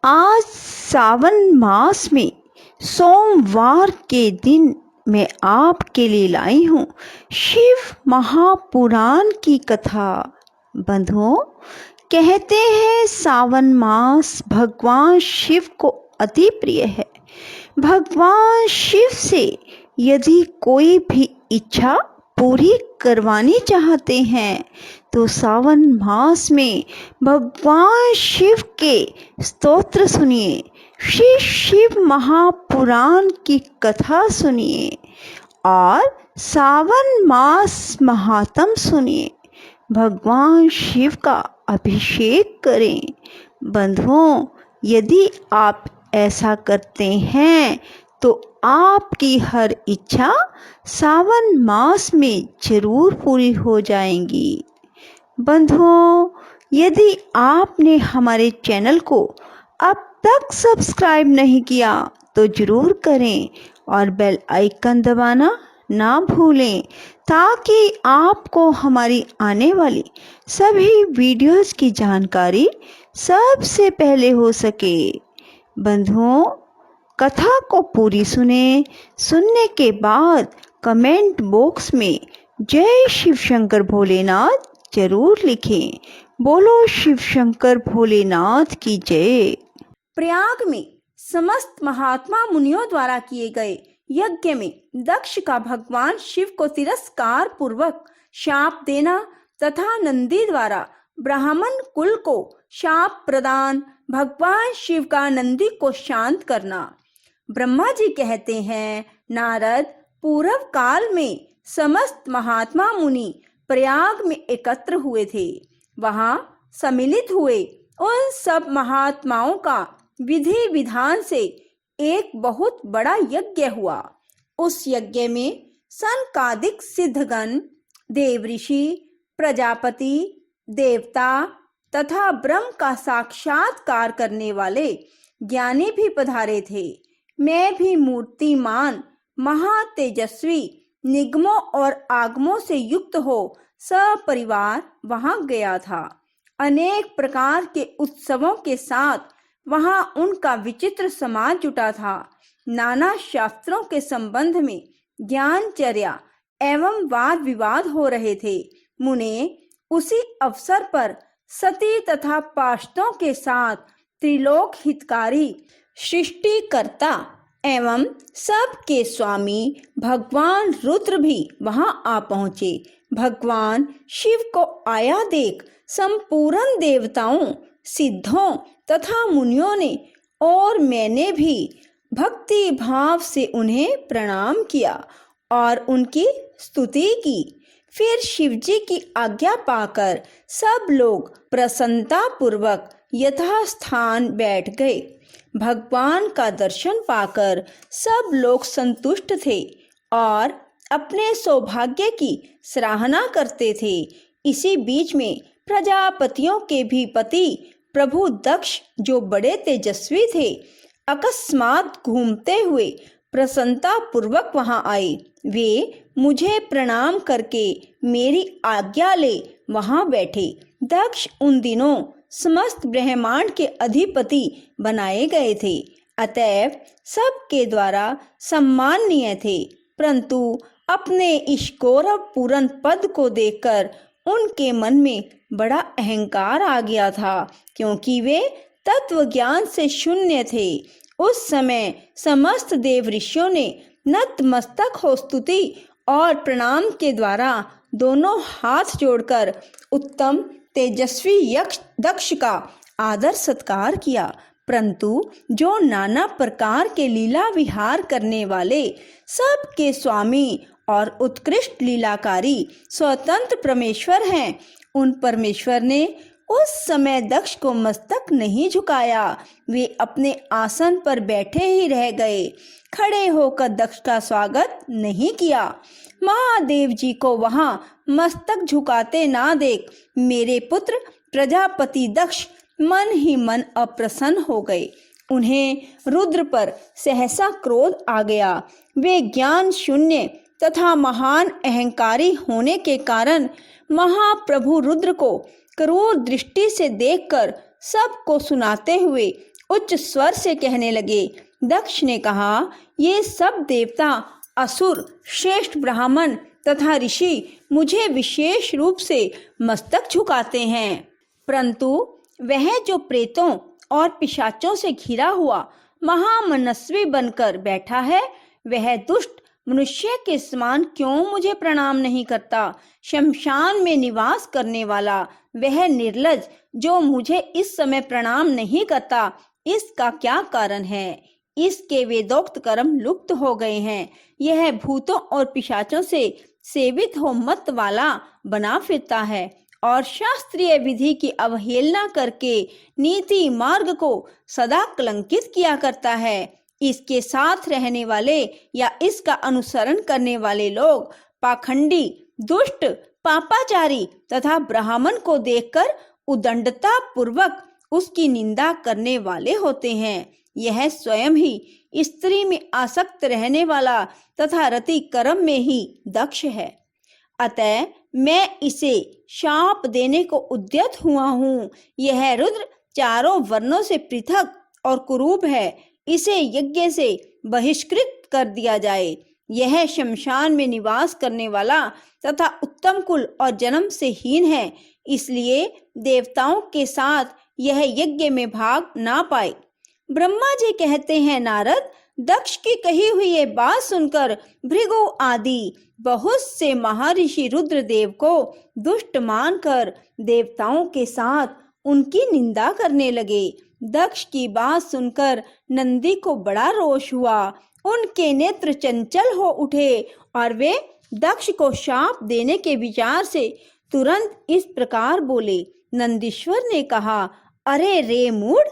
आज सावन मास में सोमवार के दिन मैं आपके लिए लाई हूँ शिव महापुराण की कथा। बंधुओं, कहते हैं सावन मास भगवान शिव को अति प्रिय है। भगवान शिव से यदि कोई भी इच्छा पूरी करवानी चाहते हैं तो सावन मास में भगवान शिव के स्तोत्र सुनिए, श्री शिव महापुराण की कथा सुनिए और सावन मास महात्म सुनिए। भगवान शिव का अभिषेक करें। बंधुओं, यदि आप ऐसा करते हैं तो आपकी हर इच्छा सावन मास में जरूर पूरी हो जाएंगी। बंधुओं, यदि आपने हमारे चैनल को अब तक सब्सक्राइब नहीं किया तो जरूर करें और बेल आइकन दबाना ना भूलें ताकि आपको हमारी आने वाली सभी वीडियोस की जानकारी सबसे पहले हो सके। बंधुओं, कथा को पूरी सुनने के बाद कमेंट बॉक्स में जय शिव शंकर भोलेनाथ जरूर लिखें। बोलो शिव शंकर भोलेनाथ की जय। प्रयाग में समस्त महात्मा मुनियों द्वारा किए गए यज्ञ में दक्ष का भगवान शिव को तिरस्कार पूर्वक शाप देना तथा नंदी द्वारा ब्राह्मण कुल को शाप प्रदान, भगवान शिव का नंदी को शांत करना। ब्रह्मा जी कहते हैं, नारद पूर्व काल में समस्त महात्मा मुनि प्रयाग में एकत्र हुए थे। वहां सम्मिलित हुए उन सब महात्माओं का विधि विधान से एक बहुत बड़ा यज्ञ हुआ। उस यज्ञ में सनकादिक सिद्धगण, देव ऋषि, प्रजापति, देवता तथा ब्रह्म का साक्षात्कार करने वाले ज्ञानी भी पधारे थे। मैं भी मूर्तिमान महातेजस्वी निगमों और आगमों से युक्त हो सपरिवार वहां गया था। अनेक प्रकार के उत्सवों के साथ वहां उनका विचित्र समाज जुटा था। नाना शास्त्रों के संबंध में ज्ञानचर्या एवं वाद विवाद हो रहे थे। मुने उसी अवसर पर सती तथा पार्षदों के साथ त्रिलोक हितकारी सृष्टिकर्ता एवं सबके स्वामी भगवान रुद्र भी वहां आ पहुंचे। भगवान शिव को आया देख संपूर्ण देवताओं, सिद्धों तथा मुनियों ने और मैंने भी भक्ति भाव से उन्हें प्रणाम किया और उनकी स्तुति की। फिर शिवजी की आज्ञा पाकर सब लोग प्रसन्नता पूर्वक यथास्थान बैठ गए। भगवान का दर्शन पाकर सब लोग संतुष्ट थे और अपने सौभाग्य की सराहना करते थे। इसी बीच में प्रजापतियों के भी पति प्रभु दक्ष, जो बड़े तेजस्वी थे, अकस्मात घूमते हुए प्रसन्नता पूर्वक वहां आए। वे मुझे प्रणाम करके मेरी आज्ञा ले वहां बैठे। दक्ष उन दिनों समस्त ब्रह्मांड के अधिपति बनाए गए थे, अतएव सबके द्वारा सम्माननीय थे। परंतु अपने इस गौरव पूर्ण पद को देखकर उनके मन में बड़ा अहंकार आ गया था, क्योंकि वे तत्व ज्ञान से शून्य थे। उस समय समस्त देव ऋषियों ने नतमस्तक हो स्तुति और प्रणाम के द्वारा दोनों हाथ जोड़कर उत्तम तेजस्वी यक्ष दक्ष का आदर सत्कार किया। परंतु जो नाना प्रकार के लीला विहार करने वाले सबके स्वामी और उत्कृष्ट लीलाकारी स्वतंत्र परमेश्वर हैं, उन परमेश्वर ने उस समय दक्ष को मस्तक नहीं झुकाया। वे अपने आसन पर बैठे ही रह गए, खड़े होकर दक्ष का स्वागत नहीं किया। महादेव जी को वहां मस्तक झुकाते ना देख मेरे पुत्र प्रजापति दक्ष मन ही मन अप्रसन्न हो गए। उन्हें रुद्र पर सहसा क्रोध आ गया। वे ज्ञान शून्य तथा महान अहंकारी होने के कारण महाप्रभु रुद्र को क्रूर दृष्टि से देखकर सबको सुनाते हुए उच्च स्वर से कहने लगे। दक्ष ने कहा, ये सब देवता, असुर, श्रेष्ठ ब्राह्मण तथा ऋषि मुझे विशेष रूप से मस्तक झुकाते हैं, परंतु वह जो प्रेतों और पिशाचों से घिरा हुआ महामनस्वी बनकर बैठा है, वह दुष्ट मनुष्य के समान क्यों मुझे प्रणाम नहीं करता? शमशान में निवास करने वाला वह निर्लज जो मुझे इस समय प्रणाम नहीं करता, इसका क्या कारण है? इसके वेदोक्त कर्म लुप्त हो गए हैं। यह भूतों और पिशाचों से सेवित हो मत वाला बना फिरता है और शास्त्रीय विधि की अवहेलना करके नीति मार्ग को सदा कलंकित किया करता है। इसके साथ रहने वाले या इसका अनुसरण करने वाले लोग पाखंडी, दुष्ट, पापाचारी तथा ब्राह्मण को देखकर उदंडता पूर्वक उसकी निंदा करने वाले होते हैं। यह स्वयं ही स्त्री में आसक्त रहने वाला तथा रति कर्म में ही दक्ष है। अतः मैं इसे शाप देने को उद्यत हुआ हूँ। यह रुद्र चारों वर्णों से पृथक और कुरूप है। इसे यज्ञ से बहिष्कृत कर दिया जाए। यह शमशान में निवास करने वाला तथा उत्तम कुल और जन्म से हीन है, इसलिए देवताओं के साथ यह यज्ञ में भाग ना पाए। ब्रह्मा जी कहते हैं, नारद, दक्ष की कही हुई ये बात सुनकर भृगु आदि बहुत से महर्षि रुद्रदेव को दुष्ट मानकर देवताओं के साथ उनकी निंदा करने लगे। दक्ष की बात सुनकर नंदी को बड़ा रोष हुआ। उनके नेत्र चंचल हो उठे और वे दक्ष को शाप देने के विचार से तुरंत इस प्रकार बोले। नंदीश्वर ने कहा, अरे रे मूढ़,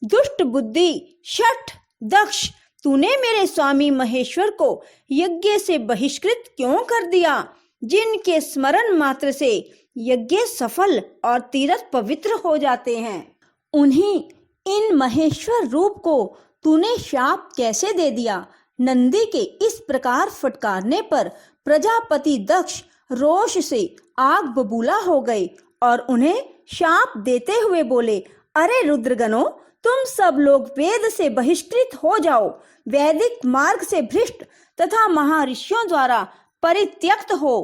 दुष्ट बुद्धि, शठ, दक्ष, तूने मेरे स्वामी महेश्वर को यज्ञ से बहिष्कृत क्यों कर दिया? जिनके स्मरण मात्र से यज्ञ सफल और तीर्थ पवित्र हो जाते हैं, उन्हीं इन महेश्वर रूप को तूने शाप कैसे दे दिया? नंदी के इस प्रकार फटकारने पर प्रजापति दक्ष रोष से आग बबूला हो गए और उन्हें शाप देते हुए बोले, अरे रुद्रगणों, तुम सब लोग वेद से बहिष्कृत हो जाओ, वैदिक मार्ग से भ्रष्ट तथा महर्षियों द्वारा परित्यक्त हो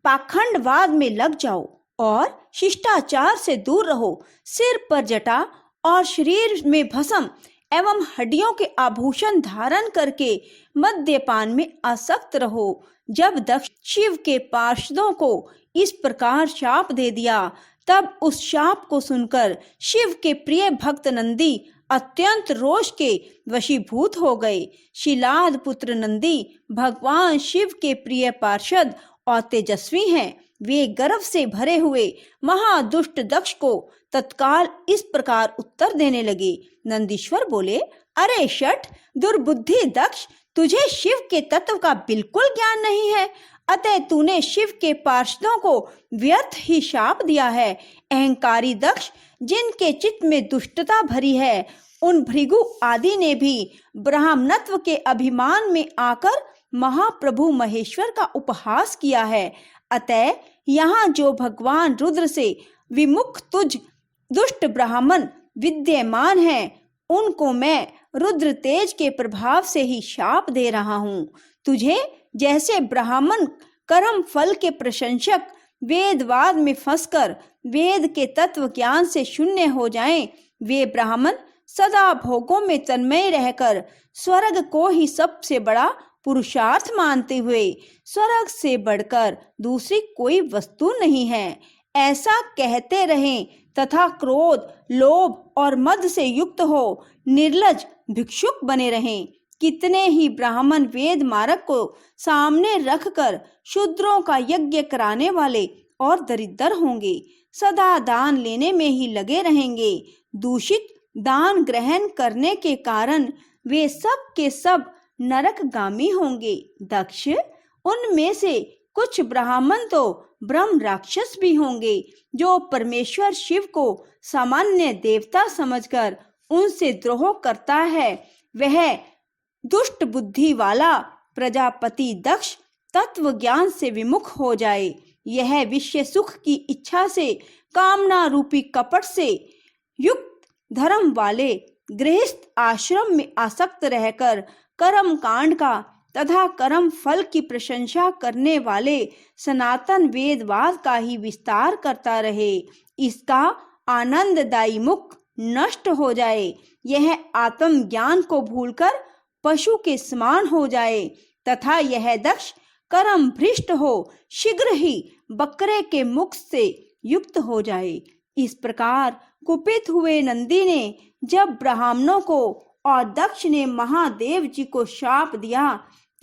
पाखंडवाद में लग जाओ और शिष्टाचार से दूर रहो। सिर पर जटा और शरीर में भस्म एवं हड्डियों के आभूषण धारण करके मद्यपान में आसक्त रहो। जब दक्ष शिव के पार्षदों को इस प्रकार शाप दे दिया, तब उस शाप को सुनकर शिव के प्रिय भक्त नंदी अत्यंत रोष के वशीभूत हो गए। शिलाद पुत्र नंदी भगवान शिव के प्रिय पार्षद और तेजस्वी हैं। वे गर्व से भरे हुए महादुष्ट दक्ष को तत्काल इस प्रकार उत्तर देने लगे। नंदीश्वर बोले, अरे शठ, दुर्बुद्धि दक्ष, तुझे शिव के तत्व का बिल्कुल ज्ञान नहीं है, अतः तूने शिव के पार्षदों को व्यर्थ ही शाप दिया है। अहंकारी दक्ष, जिनके चित्त में दुष्टता भरी है, उन भृगु आदि ने भी ब्राह्मणत्व के अभिमान में आकर महाप्रभु महेश्वर का उपहास किया है। अतः यहाँ जो भगवान रुद्र से विमुख तुझ दुष्ट ब्राह्मण विद्यमान हैं, उनको मैं रुद्र तेज के प्रभाव से ही शाप दे रहा हूँ। तुझे जैसे ब्राह्मण कर्म फल के प्रशंसक वेदवाद में फंसकर वेद के तत्व ज्ञान से शून्य हो जाएं, वे ब्राह्मण सदा भोगों में तन्मय रहकर स्वर्ग को ही सबसे बड़ा पुरुषार्थ मानते हुए स्वर्ग से बढ़कर दूसरी कोई वस्तु नहीं है, ऐसा कहते रहें तथा क्रोध, लोभ और मद से युक्त हो निर्लज भिक्षुक बने रहें। कितने ही ब्राह्मण वेद मार्ग को सामने रखकर शूद्रों का यज्ञ कराने वाले और दरिद्र होंगे, सदा दान लेने में ही लगे रहेंगे। दूषित दान ग्रहण करने के कारण वे सब के सब नरकगामी होंगे। दक्ष, उनमें से कुछ ब्राह्मण तो ब्रह्म राक्षस भी होंगे, जो परमेश्वर शिव को सामान्य देवता समझकर उनसे द्रोह करता है। वह दुष्ट बुद्धि वाला प्रजापति दक्ष तत्व ज्ञान से विमुख हो जाए। यह विषय सुख की इच्छा से कामना रूपी कपट से युक्त धर्म वाले गृहस्थ आश्रम में आसक्त रहकर कर्म कांड का तथा कर्म फल की प्रशंसा करने वाले सनातन वेदवाद का ही विस्तार करता रहे, इसका आनंददायी मुख नष्ट हो जाए, यह आत्मज्ञान को भूलकर पशु के समान हो जाए तथा यह दक्ष कर्म भ्रष्ट हो शीघ्र ही बकरे के मुख से युक्त हो जाए। इस प्रकार कुपित हुए नंदी ने जब ब्राह्मणों को और दक्ष ने महादेव जी को शाप दिया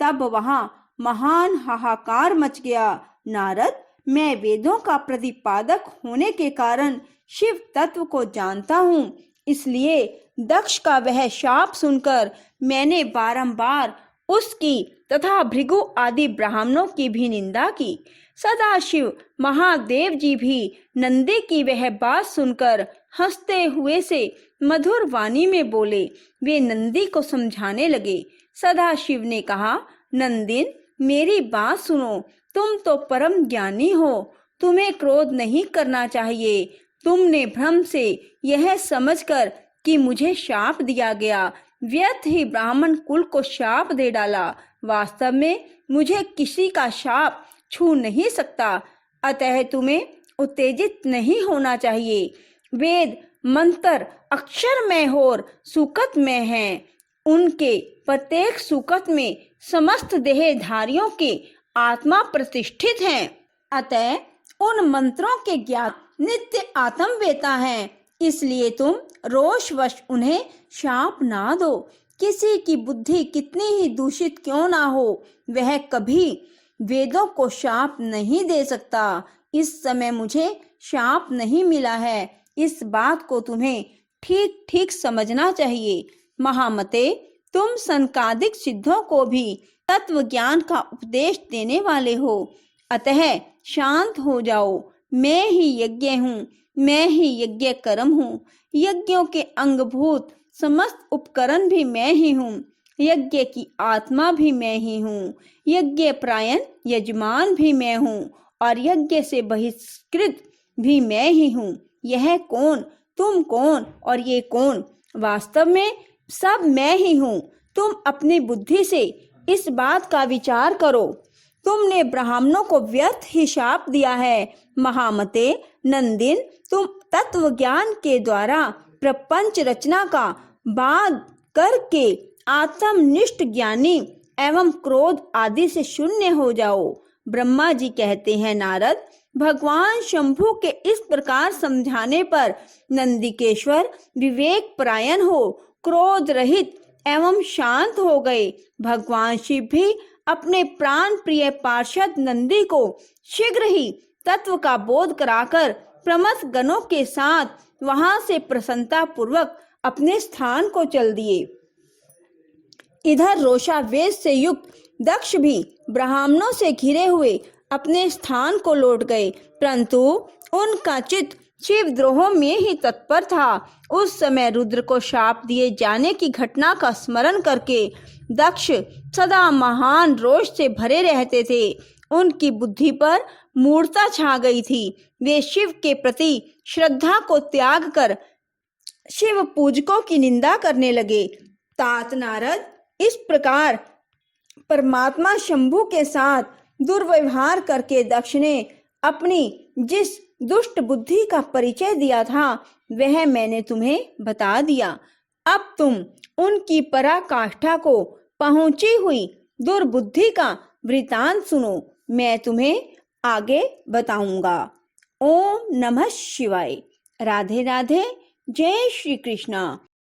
तब वहां महान हाहाकार मच गया। नारद, मैं वेदों का प्रतिपादक होने के कारण शिव तत्व को जानता हूँ, इसलिए दक्ष का वह शाप सुनकर मैंने बारंबार उसकी तथा भृगु आदि ब्राह्मणों की भी निंदा की। सदाशिव महादेव जी भी नंदी की वह बात सुनकर हंसते हुए से मधुर वाणी में बोले। वे नंदी को समझाने लगे। सदाशिव ने कहा, नंदिन, मेरी बात सुनो, तुम तो परम ज्ञानी हो, तुम्हें क्रोध नहीं करना चाहिए। तुमने भ्रम से यह समझकर कि मुझे शाप दिया गया, व्यर्थ ही ब्राह्मण कुल को शाप दे डाला। वास्तव में मुझे किसी का शाप छू नहीं सकता, अतः तुम्हें उत्तेजित नहीं होना चाहिए। वेद मंत्र अक्षरमय और सूकत में हैं, उनके प्रत्येक सूकत में समस्त देहधारियों के आत्मा प्रतिष्ठित हैं, अतः उन मंत्रों के ज्ञात नित्य आत्मवेता हैं, इसलिए तुम रोषवश उन्हें शाप ना दो। किसी की बुद्धि कितनी ही दूषित क्यों ना हो, वह कभी वेदों को शाप नहीं दे सकता। इस समय मुझे शाप नहीं मिला है, इस बात को तुम्हें ठीक ठीक समझना चाहिए। महामते, तुम सनकादिक सिद्धों को भी तत्व ज्ञान का उपदेश देने वाले हो, अतः शांत हो जाओ। मैं ही यज्ञ हूँ, मैं ही यज्ञ कर्म हूँ, यज्ञों के अंगभूत समस्त उपकरण भी मैं ही हूँ, यज्ञ की आत्मा भी मैं ही हूँ, यज्ञ प्रायण यजमान भी मैं हूँ और यज्ञ से बहिष्कृत भी मैं ही हूँ। यह कौन, तुम कौन और ये कौन, वास्तव में सब मैं ही हूँ। तुम अपनी बुद्धि से इस बात का विचार करो। तुमने ब्राह्मणों को व्यर्थ ही शाप दिया है। महामते, नंदिन, तुम तत्व ज्ञान के द्वारा प्रपंच रचना का बाद करके आत्मनिष्ठ ज्ञानी एवं क्रोध आदि से शून्य हो जाओ। ब्रह्मा जी कहते हैं, नारद, भगवान शंभु के इस प्रकार समझाने पर नंदिकेश्वर विवेक परायण हो क्रोध रहित एवं शांत हो गए। भगवान शिव भी अपने प्राण प्रिय पार्षद नंदी को शीघ्र ही तत्व का बोध कराकर प्रमथ गणों के साथ वहां से प्रसन्नता पूर्वक अपने स्थान को चल दिए। इधर रोषावेश से युक्त दक्ष भी ब्राह्मणों से घिरे हुए अपने स्थान को लौट गए, परंतु उनका चित्त शिवद्रोह में ही तत्पर था। उस समय रुद्र को शाप दिए जाने की घटना का स्मरण करके दक्ष सदा महान रोष से भरे रहते थे। उनकी बुद्धि पर मूर्छा छा गई थी। वे शिव के प्रति श्रद्धा को त्याग कर शिव पूजकों की निंदा करने लगे। तात नारद, इस प्रकार परमात्मा शंभु के साथ दुर्व्यवहार करके दक्ष ने अपनी जिस दुष्ट बुद्धि का परिचय दिया था वह मैंने तुम्हें बता दिया। अब तुम उनकी पराकाष्ठा को पहुंची हुई दुर्बुद्धि का वृतांत सुनो, मैं तुम्हें आगे बताऊंगा। ओम नमः शिवाय। राधे राधे। जय श्री कृष्णा।